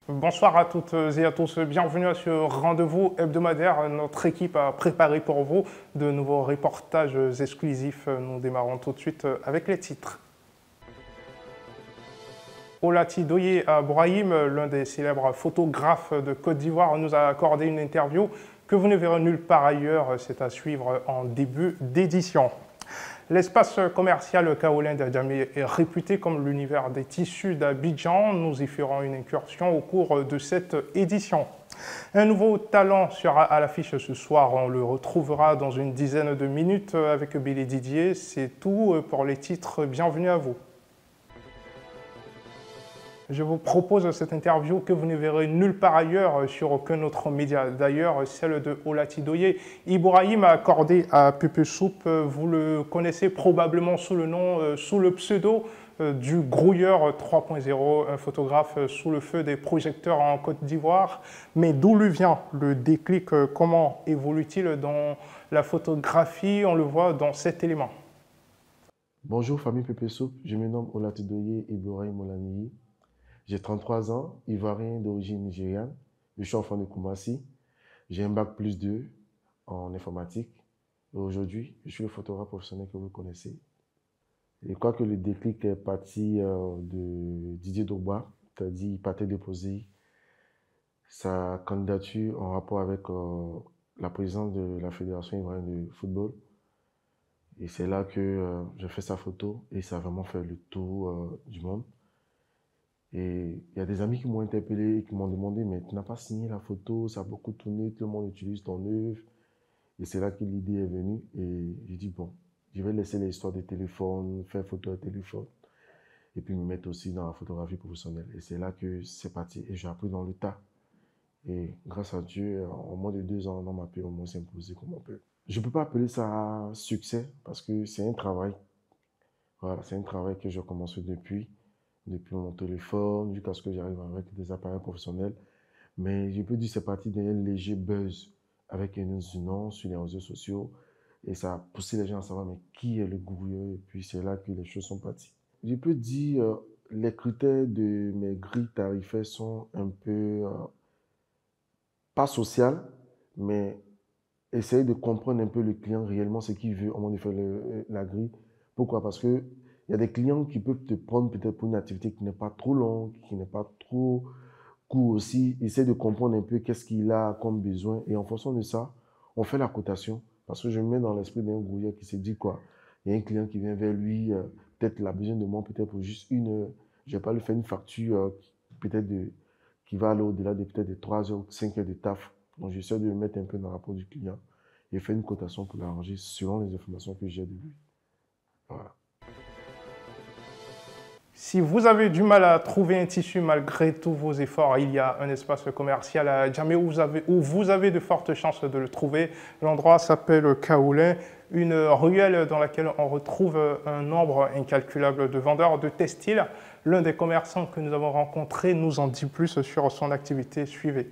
Bonsoir à toutes et à tous, bienvenue à ce rendez-vous hebdomadaire. Notre équipe a préparé pour vous de nouveaux reportages exclusifs. Nous démarrons tout de suite avec les titres. Olatidoye Brahim, l'un des célèbres photographes de Côte d'Ivoire, nous a accordé une interview que vous ne verrez nulle part ailleurs. C'est à suivre en début d'édition. L'espace commercial kaolin d'Adjamé est réputé comme l'univers des tissus d'Abidjan. Nous y ferons une incursion au cours de cette édition. Un nouveau talent sera à l'affiche ce soir. On le retrouvera dans une dizaine de minutes avec Billy Didier. C'est tout pour les titres. Bienvenue à vous. Je vous propose cette interview que vous ne verrez nulle part ailleurs sur aucun autre média. D'ailleurs, celle de Olatidoye Ibrahim accordée à Pepe Soup. Vous le connaissez probablement sous le nom, sous le pseudo du Grouilleur 3.0, un photographe sous le feu des projecteurs en Côte d'Ivoire. Mais d'où lui vient le déclic? Comment évolue-t-il dans la photographie? On le voit dans cet élément. Bonjour famille Pepe Soup, je me nomme Olatidoye Ibrahim Olaniyi. J'ai 33 ans, ivoirien d'origine nigériane. Je suis enfant de Koumassi. J'ai un bac plus 2 en informatique. Et aujourd'hui, je suis le photographe professionnel que vous connaissez. Et je crois que le déclic est parti de Didier Drogba, c'est-à-dire il partait déposer sa candidature en rapport avec la présidence de la Fédération ivoirienne de football. Et c'est là que j'ai fait sa photo et ça a vraiment fait le tour du monde. Et il y a des amis qui m'ont interpellé et qui m'ont demandé, mais tu n'as pas signé la photo, ça a beaucoup tourné, tout le monde utilise ton œuvre. Et c'est là que l'idée est venue. Et j'ai dit, bon, je vais laisser l'histoire des téléphones, faire photo à téléphone. Et puis me mettre aussi dans la photographie professionnelle. Et c'est là que c'est parti. Et j'ai appris dans le tas. Et grâce à Dieu, en moins de 2 ans, on m'a pu au moins s'imposer comme on peut. Je ne peux pas appeler ça succès parce que c'est un travail. Voilà, c'est un travail que j'ai commencé depuis mon téléphone, jusqu'à ce que j'arrive avec des appareils professionnels. Mais je peux dire que c'est parti d'un léger buzz avec un nom sur les réseaux sociaux. Et ça a poussé les gens à savoir mais qui est le Grouilleur. Et puis c'est là que les choses sont parties. Je peux dire les critères de mes grilles tarifaires sont un peu, pas social, mais essayer de comprendre un peu le client réellement ce qu'il veut au moment de faire la grille. Pourquoi? Parce que il y a des clients qui peuvent te prendre peut-être pour une activité qui n'est pas trop longue, qui n'est pas trop court aussi. Essaye de comprendre un peu qu'est-ce qu'il a comme besoin. Et en fonction de ça, on fait la cotation. Parce que je me mets dans l'esprit d'un grouilleur qui se dit quoi. Il y a un client qui vient vers lui, peut-être il a besoin de moi, peut-être pour juste 1 heure. Je ne vais pas lui faire une facture peut-être qui va aller au-delà de peut-être de 3 heures, 5 heures de taf. Donc j'essaie de me mettre un peu dans la peau du client et faire une cotation pour l'arranger selon les informations que j'ai de lui. Voilà. Si vous avez du mal à trouver un tissu malgré tous vos efforts, il y a un espace commercial à Adjamé où vous avez de fortes chances de le trouver. L'endroit s'appelle Kaolin, une ruelle dans laquelle on retrouve un nombre incalculable de vendeurs de textiles. L'un des commerçants que nous avons rencontré nous en dit plus sur son activité. Suivez.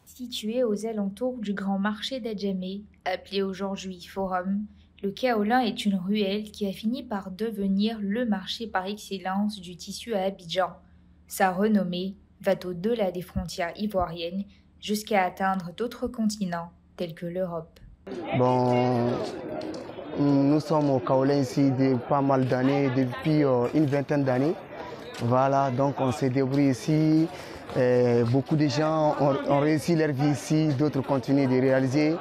Situé aux alentours du grand marché d'Adjamé, appelé aujourd'hui Forum, le Kaolin est une ruelle qui a fini par devenir le marché par excellence du tissu à Abidjan. Sa renommée va au-delà des frontières ivoiriennes jusqu'à atteindre d'autres continents tels que l'Europe. Bon, nous sommes au Kaolin ici depuis pas mal d'années, depuis une vingtaine d'années. Voilà, donc on se débrouille ici. Beaucoup de gens ont réussi leur vie ici, d'autres continuent de réaliser.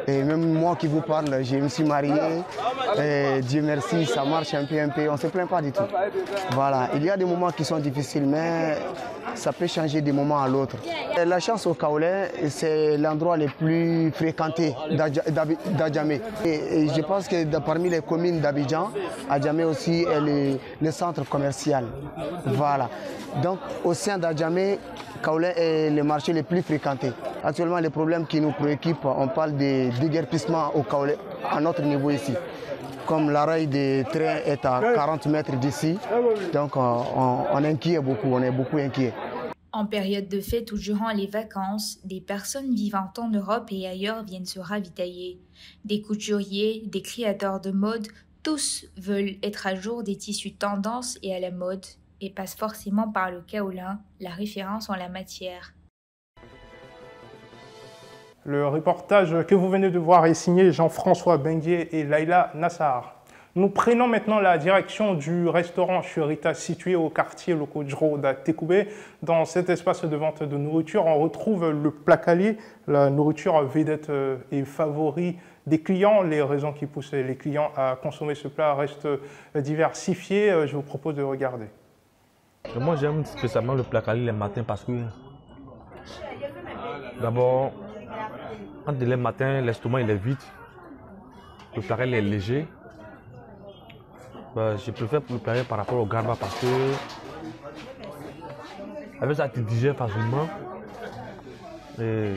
Et même moi qui vous parle, je me suis marié. Dieu merci, ça marche un peu, on ne se plaint pas du tout. Voilà, il y a des moments qui sont difficiles, mais ça peut changer d'un moment à l'autre. La chance au Kaolin, c'est l'endroit le plus fréquenté d'Adjamé. Et je pense que parmi les communes d'Abidjan, Adjamé aussi est le centre commercial. Voilà. Donc au sein d'Adjamé, Kaolin est le marché le plus fréquenté. Actuellement, les problèmes qui nous préoccupent, on parle de déguerpissement au Kaolin à notre niveau ici. Comme l'arrêt des trains est à 40 mètres d'ici, donc on est inquiet beaucoup, on est beaucoup inquiet. En période de fête ou durant les vacances, des personnes vivant en Europe et ailleurs viennent se ravitailler. Des couturiers, des créateurs de mode, tous veulent être à jour des tissus tendance et à la mode et passe forcément par le kaolin, la référence en la matière. Le reportage que vous venez de voir est signé Jean-François Benguier et Laila Nassar. Nous prenons maintenant la direction du restaurant Churita situé au quartier Lokodjro d'Atekoubé. Dans cet espace de vente de nourriture, on retrouve le placali, la nourriture vedette et favori des clients. Les raisons qui poussent les clients à consommer ce plat restent diversifiées. Je vous propose de regarder. Moi, j'aime spécialement le placali les matins parce que, d'abord, quand il est le matin, l'estomac il est vide, le placali est léger. Je préfère le placali par rapport au garba parce que, avec ça, tu digères facilement et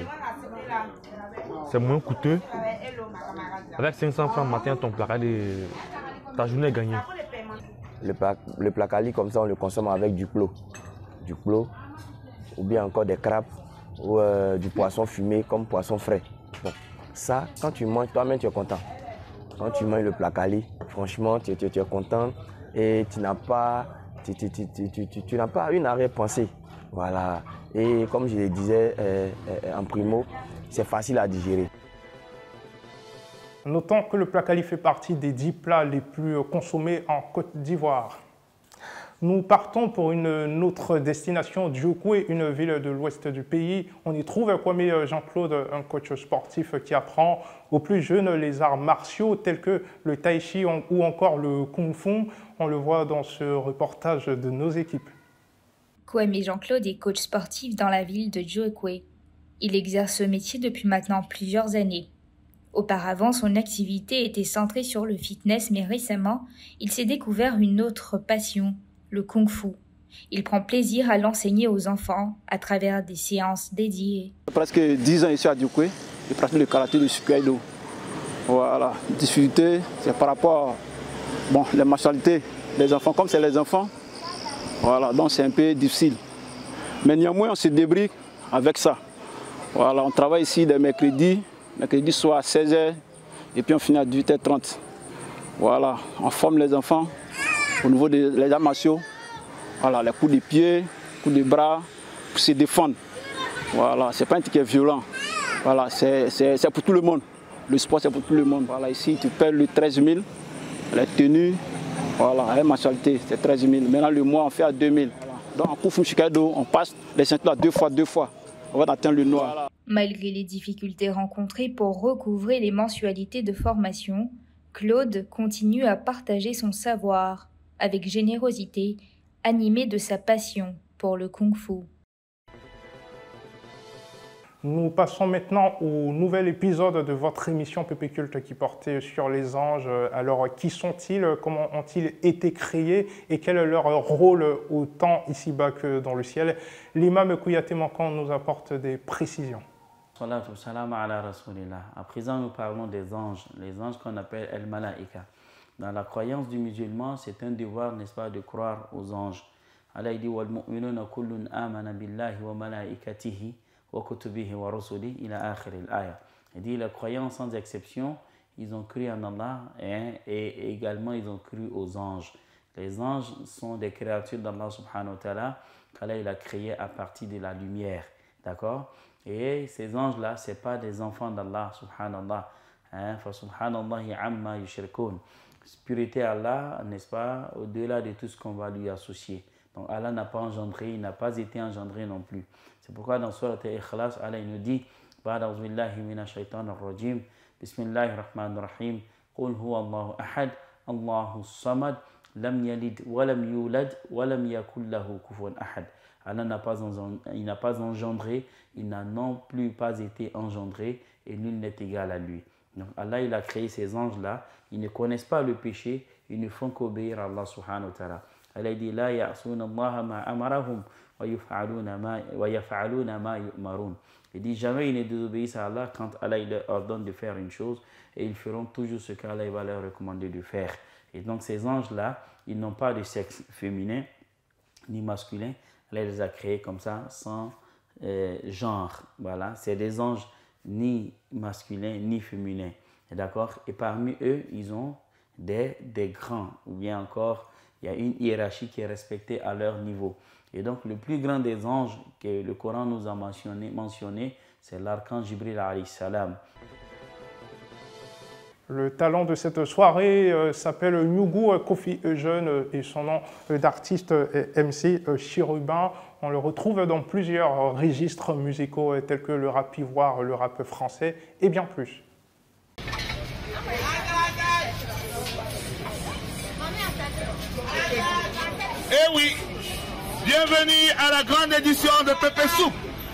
c'est moins coûteux. Avec 500 francs matin, ton placali, ta journée est gagnée. Le placali, comme ça, on le consomme avec du plot, ou bien encore des crabes, ou du poisson fumé comme poisson frais. Bon, ça, quand tu manges, toi-même, tu es content. Quand tu manges le placali, franchement, tu es content et tu n'as pas une arrière-pensée. Voilà. Et comme je le disais en primo, c'est facile à digérer. Notons que le placali fait partie des 10 plats les plus consommés en Côte d'Ivoire. Nous partons pour une autre destination, Djokoué, une ville de l'ouest du pays. On y trouve Kwame Jean-Claude, un coach sportif qui apprend aux plus jeunes les arts martiaux tels que le tai chi ou encore le kung fu. On le voit dans ce reportage de nos équipes. Kwame Jean-Claude est coach sportif dans la ville de Djokoué. Il exerce ce métier depuis maintenant plusieurs années. Auparavant, son activité était centrée sur le fitness, mais récemment, il s'est découvert une autre passion, le kung-fu. Il prend plaisir à l'enseigner aux enfants à travers des séances dédiées. Presque 10 ans ici à Djokoué, je pratique le karaté de Sukaido. Voilà, difficulté, c'est par rapport à les martialités des enfants. Comme c'est les enfants, voilà, donc c'est un peu difficile. Mais néanmoins, on se débrouille avec ça. Voilà, on travaille ici des mercredis soir à 16h et puis on finit à 18h30. Voilà, on forme les enfants au niveau des arts martiaux. Voilà, les coups de pied, coups de bras, pour se défendre. Voilà, c'est pas un truc qui est violent. Voilà, c'est pour tout le monde. Le sport, c'est pour tout le monde. Voilà, ici, tu payes le 13 000, les tenues, voilà, la mensualité, c'est 13 000. Maintenant, le mois, on fait à 2 000. Voilà. Donc, en Kung-Fu Shikaido, on passe les ceintures à deux fois. On va atteindre le noir. Voilà. Malgré les difficultés rencontrées pour recouvrer les mensualités de formation, Claude continue à partager son savoir avec générosité, animé de sa passion pour le kung-fu. Nous passons maintenant au nouvel épisode de votre émission Pépé Culte qui portait sur les anges. Alors, qui sont-ils? Comment ont-ils été créés? Et quel est leur rôle autant ici-bas que dans le ciel? L'imam Kouyaté Mankan nous apporte des précisions. À présent, nous parlons des anges, les anges qu'on appelle El Malaika. Dans la croyance du musulman, c'est un devoir, n'est-ce pas, de croire aux anges. Allah dit wal mu'minuna kullun amana billahi wa malaikatihi wa kutubihi wa rusulihi ila akhir al-aya. Il dit la croyance sans exception, ils ont cru en Allah et également ils ont cru aux anges. Les anges sont des créatures d'Allah subhanahu wa ta'ala qu'Allah il a créées à partir de la lumière. D'accord? Et ces anges-là, ce n'est pas des enfants d'Allah, subhanallah. Fa subhanallahi amma yushrikun. Purité à Allah, n'est-ce pas, au-delà de tout ce qu'on va lui associer. Donc Allah n'a pas engendré, il n'a pas été engendré non plus. C'est pourquoi dans Surat Al-Ikhlas, Allah il nous dit Ba'da'udhu billahi minash shaitanir rajim, Bismillahir rahmanir rahim, Qul huwa Allahu ahad, Allahu samad, lam yalid wa lam yulad wa lam yakul lahu kufuwan ahad. Allah n'a pas engendré, il n'a non plus pas été engendré et nul n'est égal à lui. Donc Allah il a créé ces anges-là, ils ne connaissent pas le péché, ils ne font qu'obéir à Allah subhanahu wa ta'ala. Allah dit la ya'suna Allah ma amarahum wa yaf'aluna ma yu'marun. Il dit jamais ils ne désobéissent à Allah quand Allah il leur ordonne de faire une chose et ils feront toujours ce qu'Allah va leur recommander de faire. Et donc ces anges-là, ils n'ont pas de sexe féminin ni masculin. Allah les a créés comme ça, sans genre. Voilà, c'est des anges ni masculins ni féminins. D'accord? Et parmi eux, ils ont des grands, ou bien encore il y a une hiérarchie qui est respectée à leur niveau. Et donc, le plus grand des anges que le Coran nous a mentionné, c'est l'archange Jibril alayhi salam. Le talent de cette soirée s'appelle Nyugu Kofi Eugène et son nom d'artiste est MC Chérubin. On le retrouve dans plusieurs registres musicaux tels que le rap ivoire, le rap français et bien plus. Eh oui, bienvenue à la grande édition de Pépé Soup.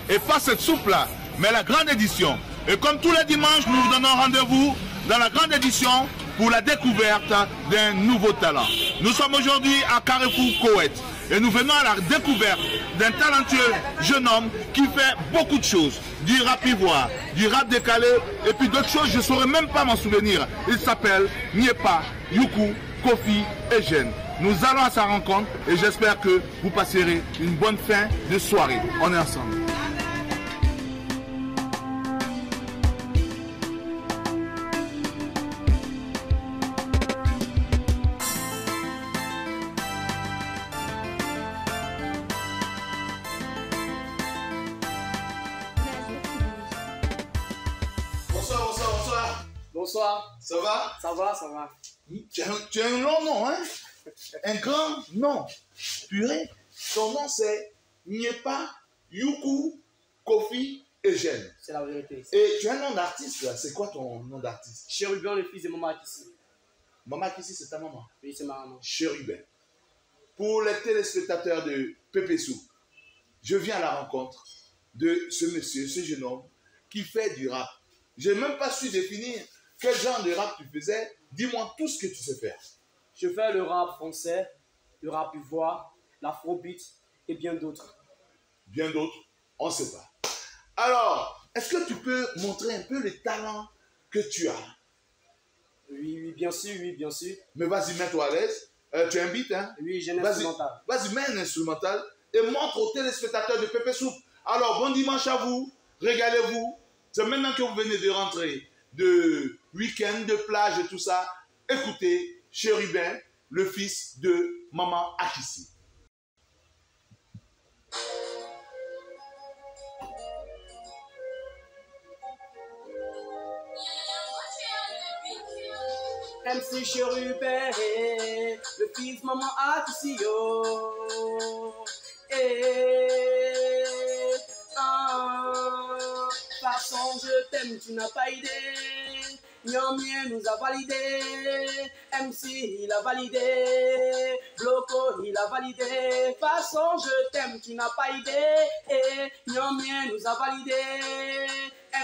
Et pas cette soupe-là, mais la grande édition. Et comme tous les dimanches, nous vous donnons rendez-vous dans la grande édition pour la découverte d'un nouveau talent. Nous sommes aujourd'hui à Carrefour Koweït et nous venons à la découverte d'un talentueux jeune homme qui fait beaucoup de choses. Du rap ivoire, du rap décalé et puis d'autres choses, je ne saurais même pas m'en souvenir. Il s'appelle Nyépa Yuku Kofi Eugène. Nous allons à sa rencontre et j'espère que vous passerez une bonne fin de soirée. On est ensemble. Bonsoir. Ça va? Ça va, ça va. Tu as un long nom, hein? Un grand nom. Purée. Ton nom c'est Nyépa Yuku Kofi Eugène. C'est la vérité. Et tu as un nom d'artiste là. C'est quoi ton nom d'artiste? Chérubin, le fils de Maman Akissi. Maman Akissi, c'est ta maman? Oui, c'est ma maman. Chérubin. Pour les téléspectateurs de Pépé Soup, je viens à la rencontre de ce monsieur, ce jeune homme qui fait du rap. Je n'ai même pas su définir quel genre de rap tu faisais. Dis-moi tout ce que tu sais faire. Je fais le rap français, le rap ivoire, l'afrobeat et bien d'autres. Bien d'autres, on ne sait pas. Alors, est-ce que tu peux montrer un peu les talents que tu as? Oui, bien sûr, oui, bien sûr. Mais vas-y, mets-toi à l'aise. Tu as un beat, hein? Oui, j'ai un instrumental. Vas-y, mets un instrumental et montre aux téléspectateurs de Pépé Soup. Alors, bon dimanche à vous, régalez-vous. C'est maintenant que vous venez de rentrer de week-end, de plage et tout ça. Écoutez Chérubin, le fils de Maman Akissi. MC Chérubin, le fils de Maman Akissi, façon je t'aime, tu n'as pas idée. Nyamien nous a validé, MC il a validé, Bloco il a validé. Façon je t'aime, tu n'as pas idée. Nyamien nous a validé,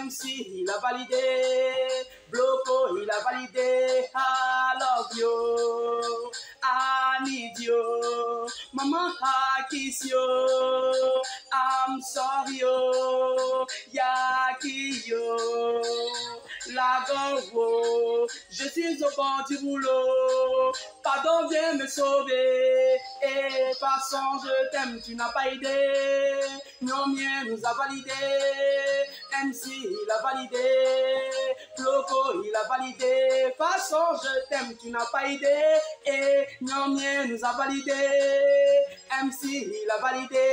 MC il a validé, Bloco il a validé. I love you, I need you, Maman Akissi, I'm sorry yo, Yakiyo, la go, je suis au bord du boulot, pardon viens me sauver, et façon je t'aime, tu n'as pas idée, Nyomien nous a validé, MC il a validé, Loco il a validé, façon je t'aime, tu n'as pas idée, et Nyomien nous a validé, MC il a validé,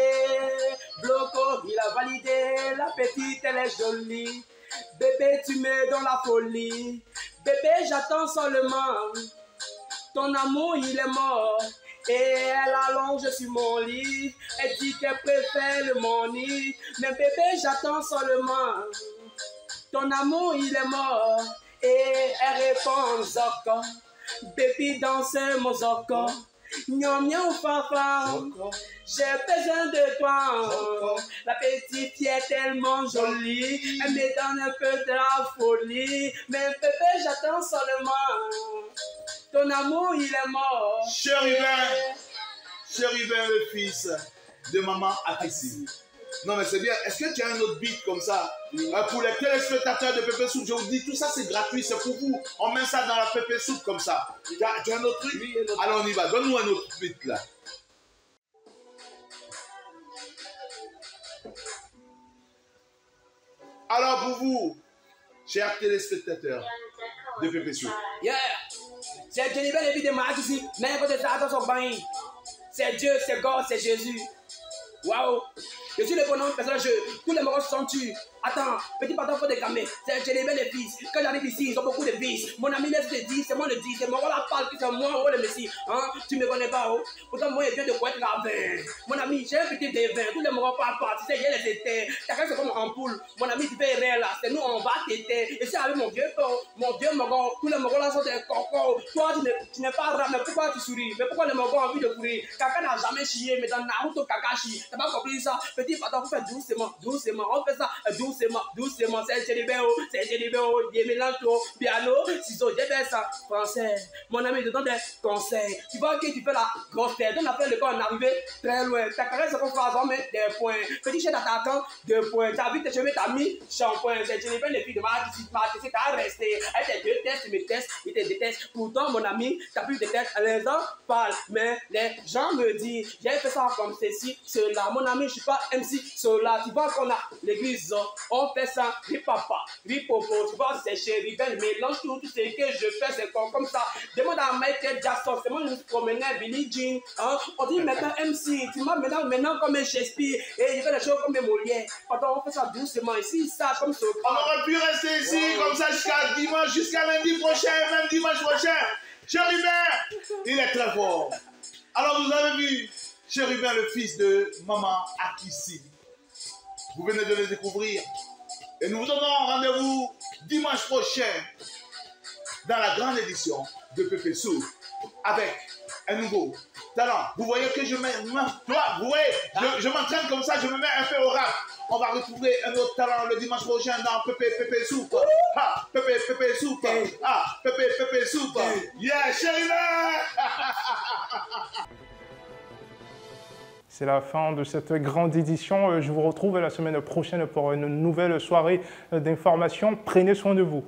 Bloco il a validé, la petite elle est jolie, bébé tu mets dans la folie, bébé j'attends seulement, ton amour il est mort, et elle allonge sur mon lit, elle dit qu'elle préfère le money, mais bébé j'attends seulement, ton amour il est mort, et elle répond Zoko, baby danse mon Zoko. Nyom nyom fafa, j'ai besoin de toi. La petite est tellement jolie, elle me donne un peu de la folie. Mais bébé, j'attends seulement. Ton amour, il est mort. Chérubin, Chérubin, le fils de Maman Akissi. Non mais c'est bien. Est-ce que tu as un autre beat comme ça pour les téléspectateurs de Pépé Soup? Je vous dis, tout ça c'est gratuit, c'est pour vous. On met ça dans la Pépé Soup comme ça. Tu as un autre truc? Oui, un autre. Alors on y va. Donne-nous un autre beat là. Alors pour vous, chers téléspectateurs de Pépé Soup, Yeah! C'est Jennifer et puis des marques ici. Mais quand tu as son bain, c'est Dieu, c'est God, c'est Jésus. Waouh! Je suis le bonhomme personnage. Tous les morts sont tués. Attends, petit pardon pour décamer. C'est Jennifer les fils. Quand j'arrive ici, ils ont beaucoup de vices. Mon ami laisse te dire, c'est moi le dis. C'est moi qui parle, c'est moi oh, le Messie. Hein? Tu me connais pas, oh? Pourtant, moi, je viens de quoi être ravin. Mon ami, j'ai un petit dévin. Tous les morts parlent pas. Tu sais, il y a les étés. T'as c'est comme en poule. Mon ami, tu fais rien là. C'est nous, on va t'aider. Et c'est avec mon Dieu, morts. Tous les morts là sont des cocos. Toi, tu n'es pas rare. Mais pourquoi tu souris? Mais pourquoi les morts ont envie de courir? Quelqu'un n'a jamais chié, mais dans Naruto Kakashi. T'as pas compris ça? Petit pardon, on fait doucement. On fait ça doucement. C'est Jennifer, il mélange tout. Piano, ciseaux, j'ai fait ça. Français. Mon ami, je donne des conseils. Tu vois que tu fais la grosse tête. Donc, après le corps, on est arrivé très loin. Ta carrière, c'est qu'on fera mais des points. Petit chef d'attaquant, 2 points. Tu as vu tes cheveux, tu as mis shampoing. C'est Jennifer, les filles de Martinique, tu as resté. Elle te déteste, tu me testes, il te déteste. Pourtant, mon ami, tu as plus de tête. Les gens parlent, mais les gens me disent, j'ai fait ça comme ceci, cela. Mon ami, je ne suis pas MC, cela. Tu vois qu'on a l'église, on fait ça, ripapa, ripopo, tu vois, c'est chéri, ben, mélange tout ce que je fais, c'est comme ça. Demande à Michael Jackson, c'est moi qui me promenais, Billie Jean, hein. On dit maintenant MC, tu m'as maintenant comme un Shakespeare, et je fais des choses comme des Molières. Attends, on fait ça doucement ici, ça, comme ça. On aurait pu rester ici, comme ça, jusqu'à dimanche, jusqu'à lundi prochain, même dimanche prochain. Chérubin, il est très fort. Alors, vous avez vu Chérubin, le fils de Maman Akissi. Vous venez de le découvrir. Et nous vous donnons rendez-vous dimanche prochain dans la grande édition de Pépé Soup avec un nouveau talent. Vous voyez que je m'entraîne comme ça, je me mets un peu au rap. On va retrouver un autre talent le dimanche prochain dans Pépé Soup. Ah, Pépé Soup. Ah, Pépé Soup. Yeah, chérie. C'est la fin de cette grande édition. Je vous retrouve la semaine prochaine pour une nouvelle soirée d'information. Prenez soin de vous.